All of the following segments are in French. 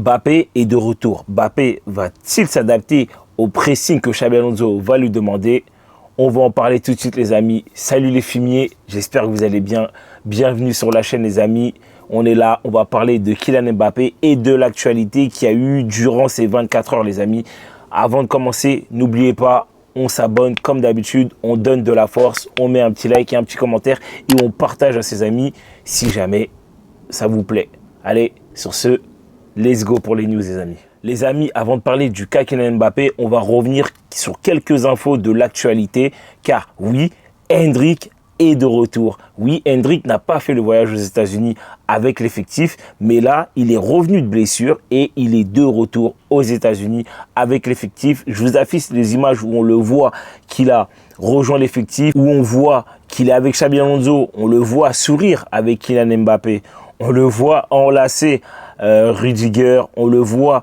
Mbappé est de retour. Mbappé va-t-il s'adapter au pressing que Xabi Alonso va lui demander? On va en parler tout de suite les amis. Salut les fumiers, j'espère que vous allez bien. Bienvenue sur la chaîne les amis. On est là, on va parler de Kylian Mbappé et de l'actualité qu'il y a eu durant ces 24 heures les amis. Avant de commencer, n'oubliez pas, on s'abonne comme d'habitude, on donne de la force, on met un petit like et un petit commentaire et on partage à ses amis si jamais ça vous plaît. Allez, sur ce, let's go pour les news les amis. Les amis, avant de parler du cas Kylian Mbappé, on va revenir sur quelques infos de l'actualité. Car oui, Endrick est de retour. Oui, Endrick n'a pas fait le voyage aux États-Unis avec l'effectif, mais là, il est revenu de blessure et il est de retour aux États-Unis avec l'effectif. Je vous affiche les images où on le voit qu'il a rejoint l'effectif, où on voit qu'il est avec Xabi Alonso, on le voit sourire avec Kylian Mbappé, on le voit enlacer Rudiger, on le voit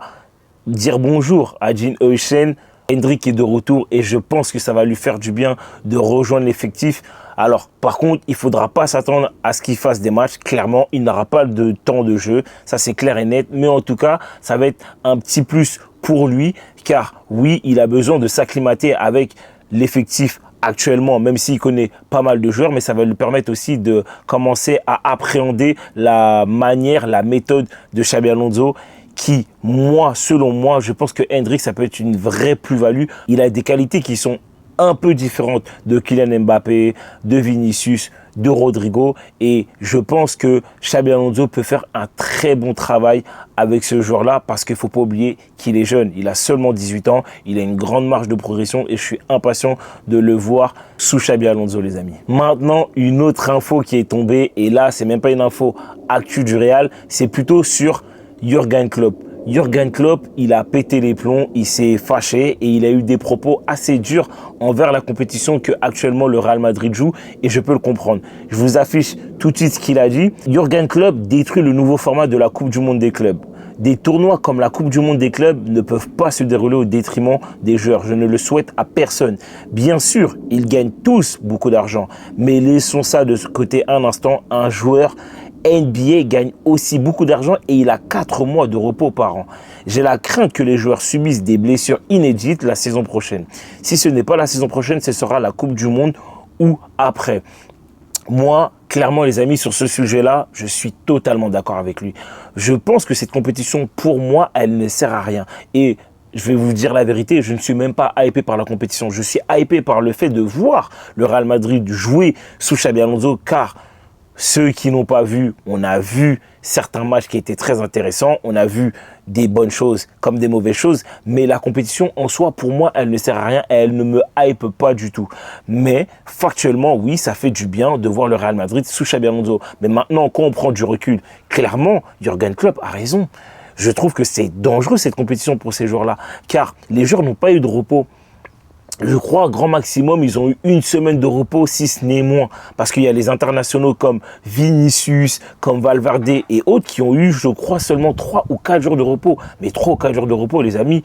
dire bonjour à Dean Huijsen. Endrick est de retour et je pense que ça va lui faire du bien de rejoindre l'effectif. Alors, par contre, il ne faudra pas s'attendre à ce qu'il fasse des matchs. Clairement, il n'aura pas de temps de jeu. Ça, c'est clair et net. Mais en tout cas, ça va être un petit plus pour lui. Car oui, il a besoin de s'acclimater avec l'effectif actuellement, même s'il connaît pas mal de joueurs, mais ça va lui permettre aussi de commencer à appréhender la manière, la méthode de Xabi Alonso qui, moi, selon moi, je pense que Endrick, ça peut être une vraie plus-value. Il a des qualités qui sont un peu différentes de Kylian Mbappé, de Vinicius, de Rodrigo. Et je pense que Xabi Alonso peut faire un très bon travail avec ce joueur-là parce qu'il ne faut pas oublier qu'il est jeune. Il a seulement 18 ans, il a une grande marge de progression et je suis impatient de le voir sous Xabi Alonso, les amis. Maintenant, une autre info qui est tombée, et là, c'est même pas une info actu du Real, c'est plutôt sur Jürgen Klopp. Jürgen Klopp, il a pété les plombs, il s'est fâché et il a eu des propos assez durs envers la compétition que actuellement le Real Madrid joue et je peux le comprendre. Je vous affiche tout de suite ce qu'il a dit. Jürgen Klopp détruit le nouveau format de la Coupe du Monde des clubs. Des tournois comme la Coupe du Monde des clubs ne peuvent pas se dérouler au détriment des joueurs. Je ne le souhaite à personne. Bien sûr, ils gagnent tous beaucoup d'argent, mais laissons ça de côté un instant. Un joueur NBA gagne aussi beaucoup d'argent et il a 4 mois de repos par an. J'ai la crainte que les joueurs subissent des blessures inédites la saison prochaine. Si ce n'est pas la saison prochaine, ce sera la Coupe du Monde ou après. Moi, clairement les amis, sur ce sujet-là, je suis totalement d'accord avec lui. Je pense que cette compétition, pour moi, elle ne sert à rien. Et je vais vous dire la vérité, je ne suis même pas hypé par la compétition. Je suis hypé par le fait de voir le Real Madrid jouer sous Xabi Alonso car ceux qui n'ont pas vu, on a vu certains matchs qui étaient très intéressants. On a vu des bonnes choses comme des mauvaises choses. Mais la compétition en soi, pour moi, elle ne sert à rien et elle ne me hype pas du tout. Mais factuellement, oui, ça fait du bien de voir le Real Madrid sous Xabi Alonso. Mais maintenant, quand on prend du recul, clairement, Jürgen Klopp a raison. Je trouve que c'est dangereux cette compétition pour ces joueurs-là. Car les joueurs n'ont pas eu de repos. Je crois, grand maximum, ils ont eu une semaine de repos, si ce n'est moins. Parce qu'il y a les internationaux comme Vinicius, comme Valverde et autres qui ont eu, je crois, seulement 3 ou 4 jours de repos. Mais 3 ou 4 jours de repos, les amis,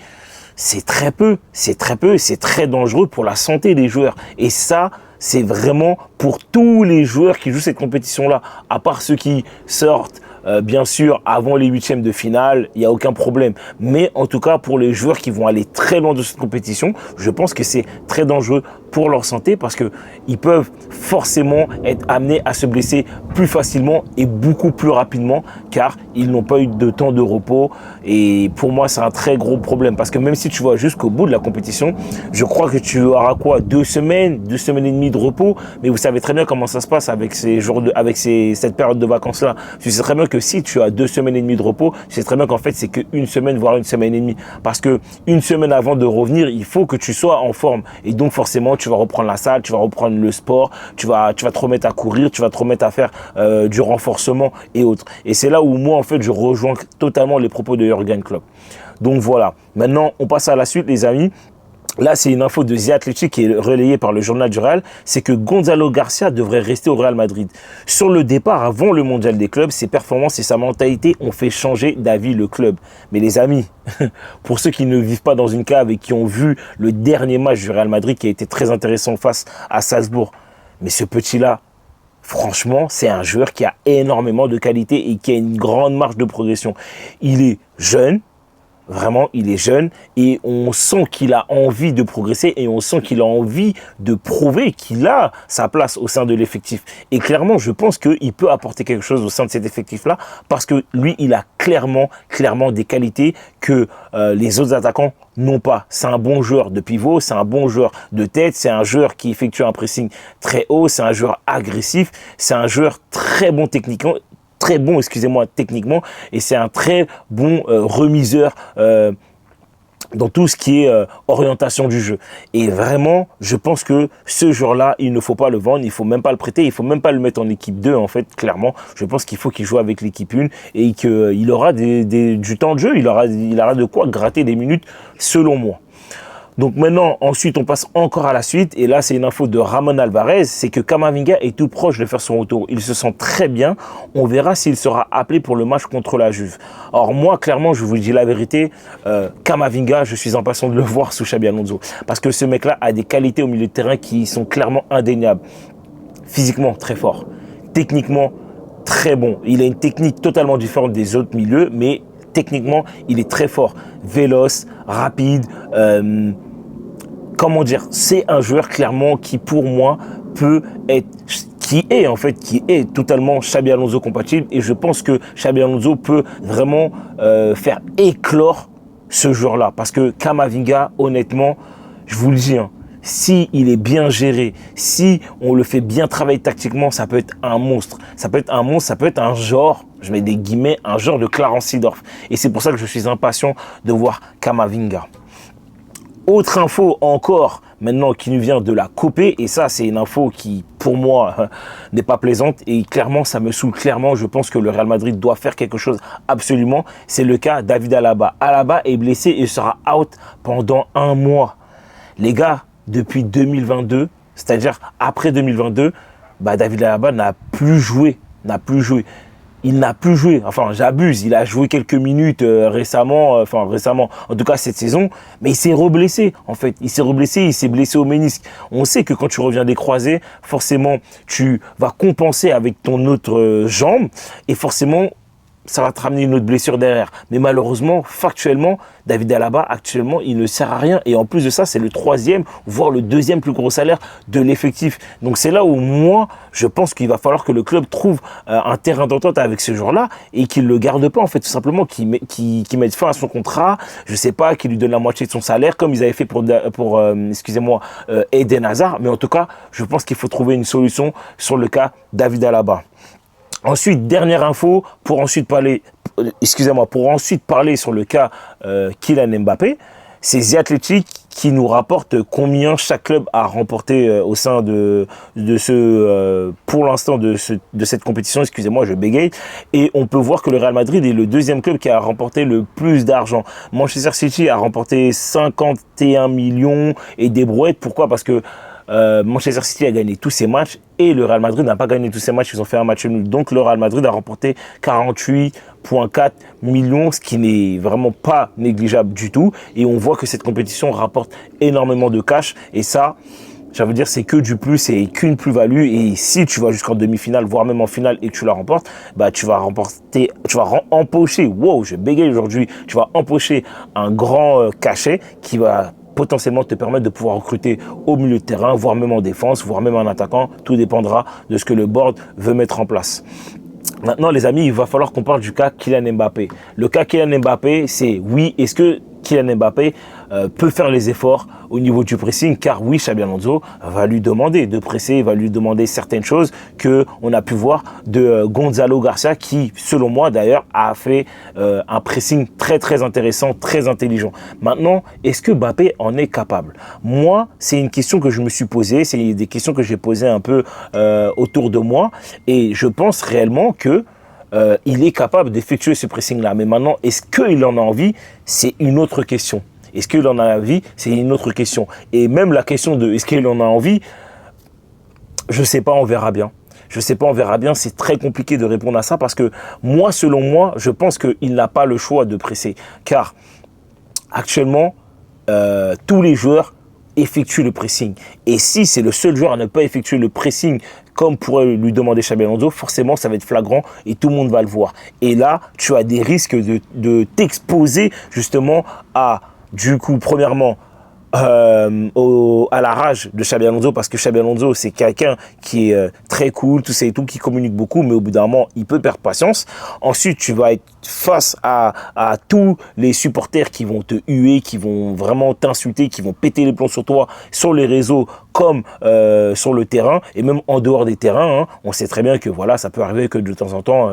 c'est très peu. C'est très peu et c'est très dangereux pour la santé des joueurs. Et ça, c'est vraiment pour tous les joueurs qui jouent cette compétition-là. À part ceux qui sortent, bien sûr, avant les huitièmes de finale, il n'y a aucun problème. Mais en tout cas, pour les joueurs qui vont aller très loin de cette compétition, je pense que c'est très dangereux pour leur santé parce qu'ils peuvent forcément être amenés à se blesser plus facilement et beaucoup plus rapidement car ils n'ont pas eu de temps de repos. Et pour moi, c'est un très gros problème parce que même si tu vas jusqu'au bout de la compétition, je crois que tu auras quoi, 2 semaines et demie de repos. Mais vous savez très bien comment ça se passe avec cette période de vacances-là. Tu sais très bien que si tu as 2 semaines et demie de repos, tu sais très bien qu'en fait, c'est qu'une semaine, voire une semaine et demie. Parce que une semaine avant de revenir, il faut que tu sois en forme. Et donc, forcément, tu vas reprendre la salle, tu vas reprendre le sport, tu vas te remettre à courir, tu vas te remettre à faire du renforcement et autres. Et c'est là où moi, en fait, je rejoins totalement les propos de Jürgen Klopp. Donc voilà. Maintenant, on passe à la suite, les amis. Là, c'est une info de The Athletic qui est relayée par le journal du Real, c'est que Gonzalo Garcia devrait rester au Real Madrid. Sur le départ, avant le mondial des clubs, ses performances et sa mentalité ont fait changer d'avis le club. Mais les amis, pour ceux qui ne vivent pas dans une cave et qui ont vu le dernier match du Real Madrid qui a été très intéressant face à Salzbourg, mais ce petit-là, franchement, c'est un joueur qui a énormément de qualité et qui a une grande marge de progression. Il est jeune. Vraiment, il est jeune et on sent qu'il a envie de progresser et on sent qu'il a envie de prouver qu'il a sa place au sein de l'effectif. Et clairement, je pense qu'il peut apporter quelque chose au sein de cet effectif-là parce que lui, il a clairement des qualités que les autres attaquants n'ont pas. C'est un bon joueur de pivot, c'est un bon joueur de tête, c'est un joueur qui effectue un pressing très haut, c'est un joueur agressif, c'est un joueur très bon techniquement, techniquement, et c'est un très bon remiseur dans tout ce qui est orientation du jeu. Et vraiment, je pense que ce joueur-là, il ne faut pas le vendre, il ne faut même pas le prêter, il ne faut même pas le mettre en équipe 2, en fait, clairement. Je pense qu'il faut qu'il joue avec l'équipe 1 et qu'il aura du temps de jeu, il aura de quoi gratter des minutes, selon moi. Donc maintenant, ensuite, on passe encore à la suite. Et là, c'est une info de Ramon Alvarez. C'est que Camavinga est tout proche de faire son retour. Il se sent très bien. On verra s'il sera appelé pour le match contre la Juve. Alors moi, clairement, je vous dis la vérité. Camavinga, je suis impatient de le voir sous Xabi Alonso. Parce que ce mec-là a des qualités au milieu de terrain qui sont clairement indéniables. Physiquement, très fort. Techniquement, très bon. Il a une technique totalement différente des autres milieux, mais techniquement, il est très fort, véloce, rapide. Comment dire, c'est un joueur clairement qui, pour moi, qui est totalement Xabi Alonso compatible. Et je pense que Xabi Alonso peut vraiment faire éclore ce joueur-là. Parce que Camavinga, honnêtement, je vous le dis, si il est bien géré, si on le fait bien travailler tactiquement, ça peut être un monstre. Ça peut être un genre, je mets des guillemets, un genre de Clarence Seedorf. Et c'est pour ça que je suis impatient de voir Camavinga. Autre info encore, maintenant, qui nous vient de la Copé, et ça, c'est une info qui, pour moi, n'est pas plaisante, et clairement, ça me saoule clairement. Je pense que le Real Madrid doit faire quelque chose absolument. C'est le cas David Alaba. Alaba est blessé et sera out pendant 1 mois. Les gars, depuis 2022, c'est-à-dire après 2022, David Alaba n'a plus joué. Il n'a plus joué. Enfin, j'abuse. Il a joué quelques minutes récemment, en tout cas cette saison, mais il s'est reblessé, en fait. Il s'est blessé au ménisque. On sait que quand tu reviens des croisés, forcément, tu vas compenser avec ton autre jambe et forcément, ça va te ramener une autre blessure derrière. Mais malheureusement, factuellement, David Alaba, actuellement, il ne sert à rien. Et en plus de ça, c'est le 3e, voire le 2e plus gros salaire de l'effectif. Donc c'est là où moi, je pense qu'il va falloir que le club trouve un terrain d'entente avec ce joueur-là et qu'il ne le garde pas, en fait, tout simplement, qu'il mette fin à son contrat, je sais pas, qu'il lui donne la moitié de son salaire, comme ils avaient fait pour Eden Hazard. Mais en tout cas, je pense qu'il faut trouver une solution sur le cas David Alaba. Ensuite, dernière info, pour ensuite parler sur le cas Kylian Mbappé, c'est The Athletic qui nous rapporte combien chaque club a remporté au sein pour l'instant de cette compétition. Excusez-moi, je bégaye. Et on peut voir que le Real Madrid est le 2e club qui a remporté le plus d'argent. Manchester City a remporté 51 millions et des brouettes. Pourquoi ? Parce que Manchester City a gagné tous ses matchs et le Real Madrid n'a pas gagné tous ses matchs, ils ont fait un match nul. Donc le Real Madrid a remporté 48,4 millions, ce qui n'est vraiment pas négligeable du tout. Et on voit que cette compétition rapporte énormément de cash et ça, ça veut dire c'est que du plus et qu'une plus-value. Et si tu vas jusqu'en demi-finale, voire même en finale et que tu la remportes, tu vas empocher, wow, je bégaye aujourd'hui, tu vas empocher un grand cachet qui va potentiellement te permettre de pouvoir recruter au milieu de terrain, voire même en défense, voire même en attaquant. Tout dépendra de ce que le board veut mettre en place. Maintenant, les amis, il va falloir qu'on parle du cas Kylian Mbappé. Le cas Kylian Mbappé, c'est oui, est-ce que Kylian Mbappé peut faire les efforts au niveau du pressing, car oui, Xabi Alonso va lui demander de presser, va lui demander certaines choses qu'on a pu voir de Gonzalo Garcia, qui, selon moi d'ailleurs, a fait un pressing très très intéressant, très intelligent. Maintenant, est-ce que Mbappé en est capable? Moi, c'est une question que je me suis posée, c'est des questions que j'ai posées un peu autour de moi, et je pense réellement que il est capable d'effectuer ce pressing-là. Mais maintenant, est-ce qu'il en a envie? C'est une autre question. Est-ce qu'il en a envie? C'est une autre question. Et même la question de est-ce qu'il en a envie? Je ne sais pas, on verra bien. Je ne sais pas, on verra bien. C'est très compliqué de répondre à ça parce que moi, selon moi, je pense qu'il n'a pas le choix de presser. Car actuellement, tous les joueurs effectuent le pressing. Et si c'est le seul joueur à ne pas effectuer le pressing comme pourrait lui demander Xabi Alonso, forcément, ça va être flagrant et tout le monde va le voir. Et là, tu as des risques de t'exposer justement à, du coup, premièrement, à la rage de Xabi Alonso, parce que Xabi Alonso, c'est quelqu'un qui est très cool, tout ça et tout, qui communique beaucoup, mais au bout d'un moment, il peut perdre patience. Ensuite, tu vas être face à tous les supporters qui vont te huer, qui vont vraiment t'insulter, qui vont péter les plombs sur toi, sur les réseaux comme sur le terrain, et même en dehors des terrains. Hein. On sait très bien que voilà, ça peut arriver que de temps en temps,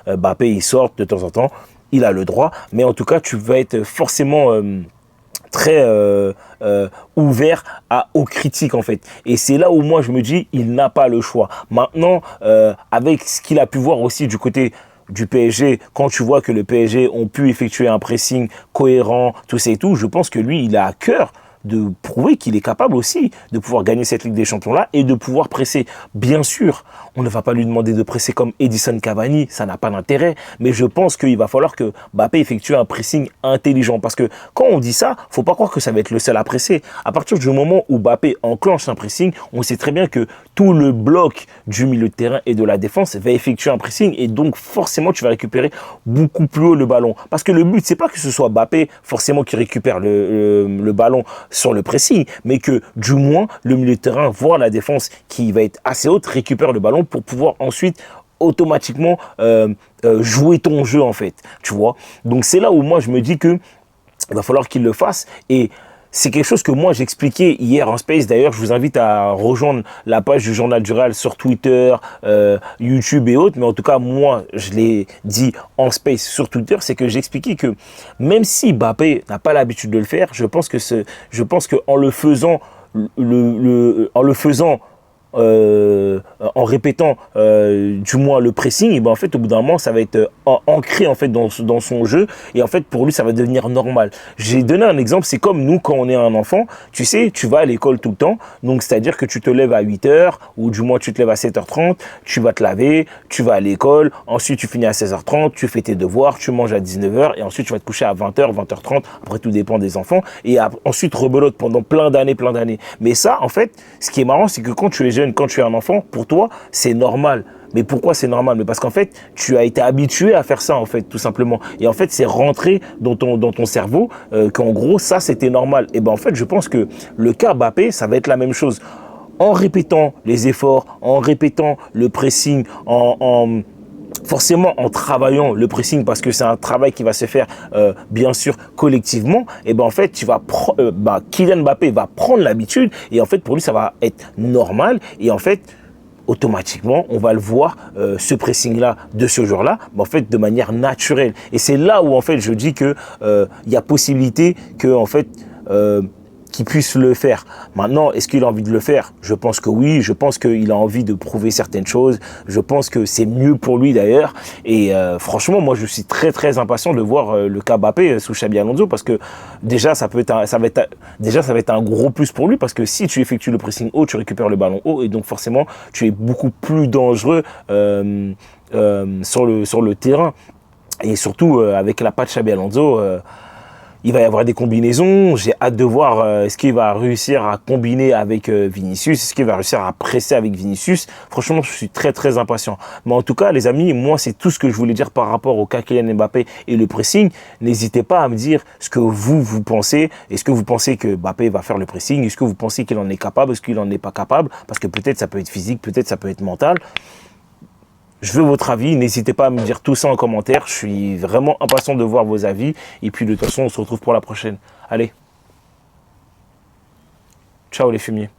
Mbappé, il sorte de temps en temps, il a le droit, mais en tout cas, tu vas être forcément très ouvert aux critiques en fait. Et c'est là où moi je me dis, il n'a pas le choix. Maintenant, avec ce qu'il a pu voir aussi du côté du PSG, quand tu vois que le PSG ont pu effectuer un pressing cohérent, tout ça et tout, je pense que lui, il a à cœur de prouver qu'il est capable aussi de pouvoir gagner cette Ligue des Champions-là et de pouvoir presser. Bien sûr, on ne va pas lui demander de presser comme Edison Cavani, ça n'a pas d'intérêt, mais je pense qu'il va falloir que Mbappé effectue un pressing intelligent, parce que quand on dit ça, faut pas croire que ça va être le seul à presser. À partir du moment où Mbappé enclenche un pressing, on sait très bien que tout le bloc du milieu de terrain et de la défense va effectuer un pressing, et donc forcément tu vas récupérer beaucoup plus haut le ballon, parce que le but c'est pas que ce soit Mbappé forcément qui récupère le ballon sur le pressing, mais que du moins le milieu de terrain, voire la défense qui va être assez haute, récupère le ballon pour pouvoir ensuite automatiquement jouer ton jeu en fait, tu vois. Donc c'est là où moi je me dis que il va falloir qu'il le fasse, et c'est quelque chose que moi j'expliquais hier en Space. D'ailleurs, je vous invite à rejoindre la page du Journal du Real sur Twitter, YouTube et autres. Mais en tout cas, moi, je l'ai dit en Space sur Twitter, c'est que j'expliquais que même si Mbappé n'a pas l'habitude de le faire, je pense que en le faisant, en répétant du moins le pressing, et ben en fait au bout d'un moment ça va être ancré en fait dans son jeu, et en fait pour lui ça va devenir normal. J'ai donné un exemple, c'est comme nous quand on est un enfant, tu sais, tu vas à l'école tout le temps, donc c'est à dire que tu te lèves à 8h, ou du moins tu te lèves à 7h30, tu vas te laver, tu vas à l'école, ensuite tu finis à 16h30, tu fais tes devoirs, tu manges à 19h, et ensuite tu vas te coucher à 20h, 20h30, après tout dépend des enfants, et ensuite rebelote pendant plein d'années. Mais ça en fait, ce qui est marrant, c'est que quand tu es jeune, quand tu es un enfant, pour toi, c'est normal. Mais pourquoi c'est normal? Mais parce qu'en fait, tu as été habitué à faire ça, en fait, tout simplement. Et en fait, c'est rentré dans ton cerveau qu'en gros, ça, c'était normal. Et ben en fait, je pense que le cas Mbappé, ça va être la même chose. En répétant les efforts, en répétant le pressing, forcément en travaillant le pressing, parce que c'est un travail qui va se faire bien sûr collectivement, et ben en fait Kylian Mbappé va prendre l'habitude, et en fait pour lui ça va être normal, et en fait automatiquement on va le voir ce pressing là de ce jour là, en fait de manière naturelle. Et c'est là où en fait je dis que il y a possibilité que en fait qu'il puisse le faire. Maintenant, est-ce qu'il a envie de le faire? Je pense que oui, je pense qu'il a envie de prouver certaines choses, je pense que c'est mieux pour lui d'ailleurs, et franchement, moi je suis très très impatient de voir le cas Mbappé sous Xabi Alonso, parce que déjà ça va être un gros plus pour lui, parce que si tu effectues le pressing haut, tu récupères le ballon haut, et donc forcément tu es beaucoup plus dangereux sur le terrain, et surtout avec la patte Xabi Alonso. Il va y avoir des combinaisons. J'ai hâte de voir est-ce qu'il va réussir à combiner avec Vinicius, est-ce qu'il va réussir à presser avec Vinicius. Franchement, je suis très très impatient. Mais en tout cas, les amis, moi, c'est tout ce que je voulais dire par rapport au cas Kylian Mbappé et le pressing. N'hésitez pas à me dire ce que vous pensez. Est-ce que vous pensez que Mbappé va faire le pressing? Est-ce que vous pensez qu'il en est capable? Est-ce qu'il n'en est pas capable? Parce que peut-être ça peut être physique, peut-être ça peut être mental. Je veux votre avis, n'hésitez pas à me dire tout ça en commentaire, je suis vraiment impatient de voir vos avis, et puis de toute façon on se retrouve pour la prochaine. Allez, ciao les fumiers.